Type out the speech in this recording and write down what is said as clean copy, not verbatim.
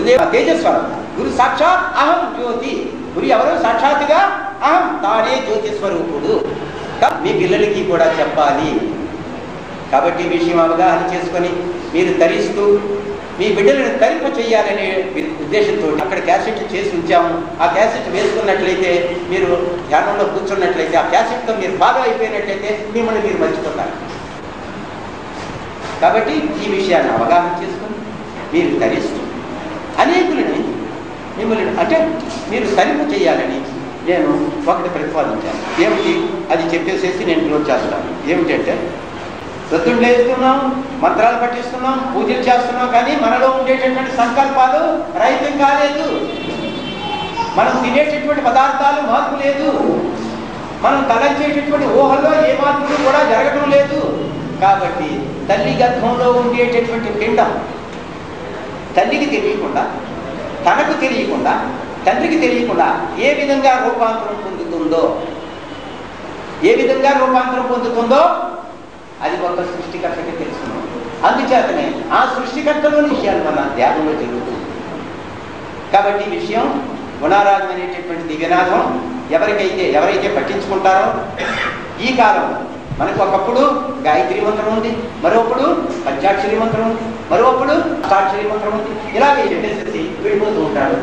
గురుదేవ తేజస్వరం. గురు సాక్షాత్ అహం జ్యోతి. గురు ఎవరు? సాక్షాత్తుగా అహం, తానే జ్యోతి స్వరూపుడు. మీ పిల్లలకి కూడా చెప్పాలి. కాబట్టి ఈ విషయం అవగాహన చేసుకొని మీరు తరిస్తూ మీ బిడ్డలను తరింప చేయాలనే ఉద్దేశంతో అక్కడ క్యాసెట్ చేసి ఉంచాము. ఆ క్యాసెట్ వేసుకున్నట్లయితే, మీరు ధ్యానంలో కూర్చున్నట్లయితే, ఆ క్యాసెట్తో మీరు బాగా అయిపోయినట్లయితే మిమ్మల్ని మీరు మర్చిపోతారు. కాబట్టి ఈ విషయాన్ని అవగాహన చేసుకుని మీరు తరిస్తూ అనేకులని మిమ్మల్ని అంటే మీరు తరింపు చేయాలని నేను ఒకటి ప్రతిపాదించాను. ఏమిటి అది చెప్పేసేసి నేను క్లోజ్ చేస్తాను. ఏమిటంటే, ప్రొద్దున లేస్తున్నాం, మంత్రాలు పట్టిస్తున్నాం, పూజలు చేస్తున్నాం, కానీ మనలో ఉండేటటువంటి సంకల్పాలు రహితం కాలేదు. మనం తినేటటువంటి పదార్థాలు మార్పు లేదు. మనం తలంచేటటువంటి ఊహల్లో ఏ మార్పులు కూడా జరగడం లేదు. కాబట్టి తల్లి గర్భంలో ఉండేటటువంటి పిండం తల్లికి తెలియకుండా, తనకు తెలియకుండా, తండ్రికి తెలియకుండా ఏ విధంగా రూపాంతరం పొందుతుందో అది ఒక సృష్టికర్తకి తెలుసుకున్నాం. అందుచేతనే ఆ సృష్టికర్తలోని విషయాలు మన ధ్యానంలో జరుగుతుంది. కాబట్టి ఈ విషయం గుణారాధన అనేటటువంటి దివ్యనాథం ఎవరైతే పట్టించుకుంటారో, ఈ కాలం మనకు ఒకప్పుడు గాయత్రి మంత్రం ఉంది, మరొకప్పుడు పంచాక్షరి మంత్రం ఉంది, మరొకప్పుడు అష్టాక్షరి మంత్రం ఉంది. ఇలాగే చెప్పేసి వెళ్ళిపోతూ ఉంటాడు.